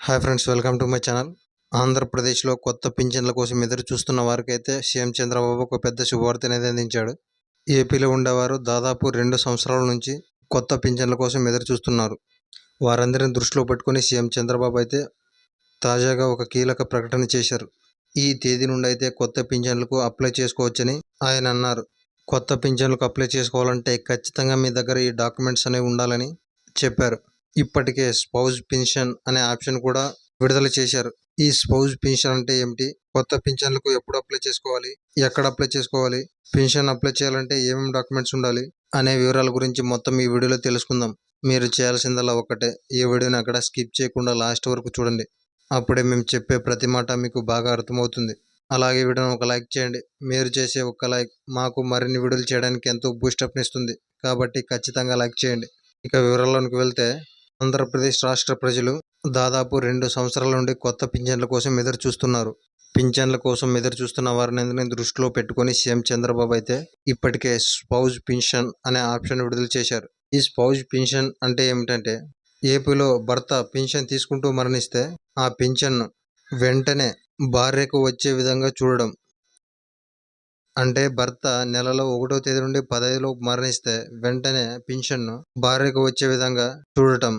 Hi friends, welcome to my channel. ఆంధ్రప్రదేశ్లో కొత్త పింఛన్ల కోసం ఎదురు చూస్తున్న వారికైతే సీఎం చంద్రబాబు ఒక పెద్ద శుభవార్త అనేది అందించాడు. ఏపీలో ఉండేవారు దాదాపు 2 సంవత్సరాల నుంచి కొత్త పింఛన్ల కోసం ఎదురు చూస్తున్నారు. వారందరిని దృష్టిలో పెట్టుకుని సీఎం చంద్రబాబు అయితే తాజాగా ఒక కీలక ప్రకటన చేశారు. ఈ తేదీ నుండి అయితే కొత్త పింఛన్లకు అప్లై చేసుకోవచ్చని ఆయన అన్నారు. కొత్త పింఛన్లకు అప్లై చేసుకోవాలంటే ఖచ్చితంగా మీ దగ్గర ఈ డాక్యుమెంట్స్ అనేవి ఉండాలని చెప్పారు. ఇప్పటికే స్పౌజ్ పెన్షన్ అనే ఆప్షన్ కూడా విడుదల చేశారు. ఈ స్పౌజ్ పెన్షన్ అంటే ఏమిటి, కొత్త పింఛన్లకు ఎప్పుడు అప్లై చేసుకోవాలి, ఎక్కడ అప్లై చేసుకోవాలి, పెన్షన్ అప్లై చేయాలంటే ఏమేమి డాక్యుమెంట్స్ ఉండాలి అనే వివరాల గురించి మొత్తం ఈ వీడియోలో తెలుసుకుందాం. మీరు చేయాల్సిందల్లా ఒకటే, ఈ వీడియోని అక్కడ స్కిప్ చేయకుండా లాస్ట్ వరకు చూడండి. అప్పుడే మేము చెప్పే ప్రతి మాట మీకు బాగా అర్థమవుతుంది. అలాగే వీడియోని ఒక లైక్ చేయండి. మీరు చేసే ఒక లైక్ మాకు మరిన్ని వీడియోలు చేయడానికి ఎంతో బూస్టప్నిస్తుంది. కాబట్టి ఖచ్చితంగా లైక్ చేయండి. ఇక వివరాల్లోకి వెళ్తే, ఆంధ్రప్రదేశ్ రాష్ట్ర ప్రజలు దాదాపు 2 సంవత్సరాల నుండి కొత్త పింఛన్ల కోసం ఎదురు చూస్తున్నారు. పింఛన్ల కోసం ఎదురు చూస్తున్న వారిని దృష్టిలో పెట్టుకుని సీఎం చంద్రబాబు అయితే ఇప్పటికే స్పౌజ్ పెన్షన్ అనే ఆప్షన్ విడుదల చేశారు. ఈ స్పౌజ్ పెన్షన్ అంటే ఏమిటంటే, ఏపీలో భర్త పెన్షన్ తీసుకుంటూ మరణిస్తే ఆ పెన్షన్ను వెంటనే భార్యకు వచ్చే విధంగా చూడడం. అంటే భర్త నెలలో 1వ తేదీ నుండి 15లోపు మరణిస్తే వెంటనే పెన్షన్ను భార్యకు వచ్చే విధంగా చూడటం.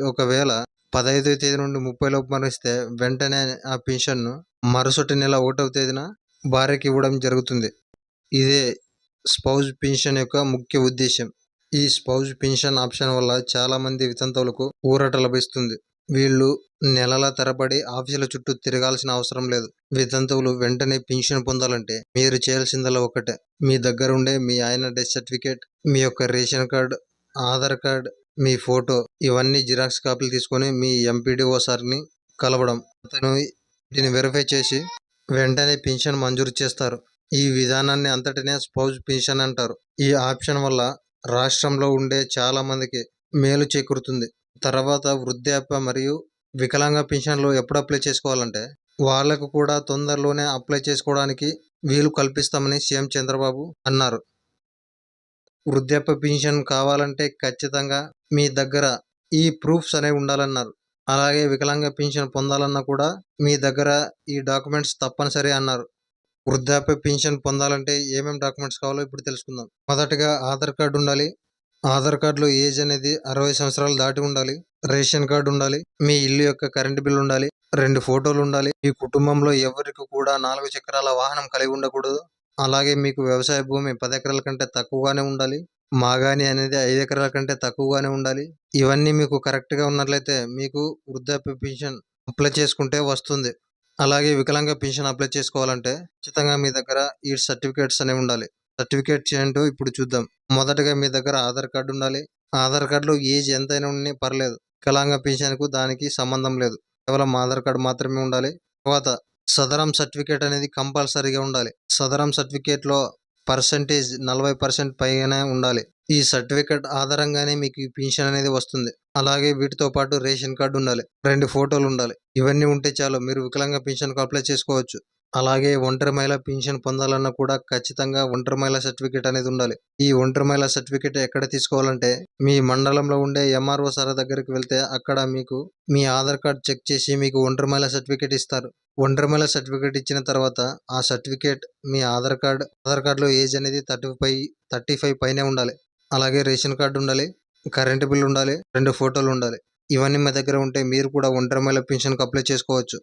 ఒకవేళ 15వ తేదీ నుండి 30లోపు మరణిస్తే వెంటనే ఆ పెన్షన్ను మరుసటి నెల 1వ తేదీన భార్యకి ఇవ్వడం జరుగుతుంది. ఇదే స్పౌజ్ పెన్షన్ యొక్క ముఖ్య ఉద్దేశం. ఈ స్పౌజ్ పెన్షన్ ఆప్షన్ వల్ల చాలామంది వితంతువులకు ఊరట లభిస్తుంది. వీళ్ళు నెలల తరబడి ఆఫీసుల చుట్టూ తిరగాల్సిన అవసరం లేదు. వితంతువులు వెంటనే పెన్షన్ పొందాలంటే మీరు చేయాల్సిందల్లా ఒకటే, మీ దగ్గర ఉండే మీ ఆయన డెత్ సర్టిఫికేట్, మీ యొక్క రేషన్ కార్డు, ఆధార్ కార్డు, మీ ఫోటో, ఇవన్నీ జిరాక్స్ కాపీలు తీసుకొని మీ ఎంపీడీఓ సార్ని కలవడం. అతను వీటిని వెరిఫై చేసి వెంటనే పెన్షన్ మంజూరు చేస్తారు. ఈ విధానాన్ని అంతటినే స్పౌజ్ పెన్షన్ అంటారు. ఈ ఆప్షన్ వల్ల రాష్ట్రంలో ఉండే చాలా మందికి మేలు చేకూరుతుంది. తర్వాత వృద్ధాప్య మరియు వికలాంగ పెన్షన్లు ఎప్పుడు అప్లై చేసుకోవాలంటే వాళ్లకు కూడా తొందరలోనే అప్లై చేసుకోవడానికి వీలు కల్పిస్తామని సీఎం చంద్రబాబు అన్నారు. వృద్ధాప్య పెన్షన్ కావాలంటే ఖచ్చితంగా మీ దగ్గర ఈ ప్రూఫ్స్ అనేవి ఉండాలన్నారు. అలాగే వికలాంగ పెన్షన్ పొందాలన్నా కూడా మీ దగ్గర ఈ డాక్యుమెంట్స్ తప్పనిసరి అన్నారు. వృద్ధాప్య పెన్షన్ పొందాలంటే ఏమేమి డాక్యుమెంట్స్ కావాలో ఇప్పుడు తెలుసుకుందాం. మొదటగా ఆధార్ కార్డు ఉండాలి. ఆధార్ కార్డులో ఏజ్ అనేది 60 సంవత్సరాలు దాటి ఉండాలి. రేషన్ కార్డు ఉండాలి. మీ ఇల్లు యొక్క కరెంటు బిల్ ఉండాలి. 2 ఫోటోలు ఉండాలి. మీ కుటుంబంలో ఎవరికి కూడా 4 చక్రాల వాహనం కలిగి ఉండకూడదు. అలాగే మీకు వ్యవసాయ భూమి 10 ఎకరాల కంటే తక్కువగానే ఉండాలి. మాగాని అనేది 5 ఎకరాల కంటే తక్కువగానే ఉండాలి. ఇవన్నీ మీకు కరెక్ట్గా ఉన్నట్లయితే మీకు వృద్ధాప్య పెన్షన్ అప్లై చేసుకుంటే వస్తుంది. అలాగే వికలాంగ పెన్షన్ అప్లై చేసుకోవాలంటే ఖచ్చితంగా మీ దగ్గర ఈ సర్టిఫికేట్స్ అనేవి ఉండాలి. సర్టిఫికేట్స్ ఏంటో ఇప్పుడు చూద్దాం. మొదటగా మీ దగ్గర ఆధార్ కార్డు ఉండాలి. ఆధార్ కార్డులో ఏజ్ ఎంతైనా ఉన్నా పర్లేదు. వికలాంగ పెన్షన్కు దానికి సంబంధం లేదు. కేవలం ఆధార్ కార్డు మాత్రమే ఉండాలి. తర్వాత సదరం సర్టిఫికేట్ అనేది కంపల్సరీగా ఉండాలి. సదరం సర్టిఫికేట్లో పర్సెంటేజ్ 40% పైగానే ఉండాలి. ఈ సర్టిఫికేట్ ఆధారంగానే మీకు ఈ పెన్షన్ అనేది వస్తుంది. అలాగే వీటితో పాటు రేషన్ కార్డు ఉండాలి. 2 ఫోటోలు ఉండాలి. ఇవన్నీ ఉంటే చాలు, మీరు వికలాంగ పెన్షన్కు అప్లై చేసుకోవచ్చు. అలాగే ఒంటరి మహిళ పెన్షన్ పొందాలన్నా కూడా ఖచ్చితంగా ఒంటరి మహిళ సర్టిఫికేట్ అనేది ఉండాలి. ఈ ఒంటరి మహిళ సర్టిఫికేట్ ఎక్కడ తీసుకోవాలంటే మీ మండలంలో ఉండే ఎంఆర్ఓ సార్ దగ్గరికి వెళ్తే అక్కడ మీకు మీ ఆధార్ కార్డ్ చెక్ చేసి మీకు ఒంటరి మహిళ సర్టిఫికేట్ ఇస్తారు. ఒంటరి మహిళ సర్టిఫికేట్ ఇచ్చిన తర్వాత ఆ సర్టిఫికేట్ మీ ఆధార్ కార్డులో ఏజ్ అనేది 35 పైనే ఉండాలి. అలాగే రేషన్ కార్డు ఉండాలి. కరెంటు బిల్ ఉండాలి. 2 ఫోటోలు ఉండాలి. ఇవన్నీ మీ దగ్గర ఉంటే మీరు కూడా ఒంటరి మహిళ పెన్షన్కు అప్లై చేసుకోవచ్చు.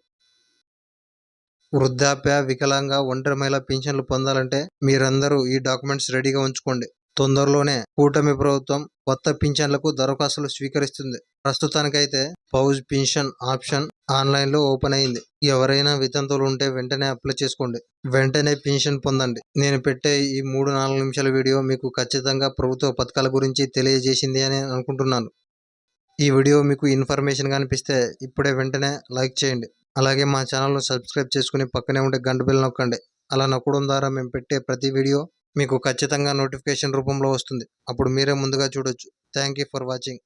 వృద్ధాప్య, వికలాంగ, ఒంటరి మహిళ పెన్షన్లు పొందాలంటే మీరందరూ ఈ డాక్యుమెంట్స్ రెడీగా ఉంచుకోండి. తొందరలోనే కూటమి ప్రభుత్వం కొత్త పింఛన్లకు దరఖాస్తులు స్వీకరిస్తుంది. ప్రస్తుతానికైతే స్పౌజ్ పెన్షన్ ఆప్షన్ ఆన్లైన్లో ఓపెన్ అయింది. ఎవరైనా వితంతువులు ఉంటే వెంటనే అప్లై చేసుకోండి. వెంటనే పెన్షన్ పొందండి. నేను పెట్టే ఈ 3-4 నిమిషాల వీడియో మీకు ఖచ్చితంగా ప్రభుత్వ పథకాల గురించి తెలియజేసింది అని అనుకుంటున్నాను. ఈ వీడియో మీకు ఇన్ఫర్మేషన్గా అనిపిస్తే ఇప్పుడే వెంటనే లైక్ చేయండి. అలాగే మా ఛానల్ను సబ్స్క్రైబ్ చేసుకుని పక్కనే ఉండే గంట బెల్ నొక్కండి. అలా నొక్కడం ద్వారా మేము పెట్టే ప్రతి వీడియో మీకు ఖచ్చితంగా నోటిఫికేషన్ రూపంలో వస్తుంది. అప్పుడు మీరే ముందుగా చూడొచ్చు. Thank you for watching.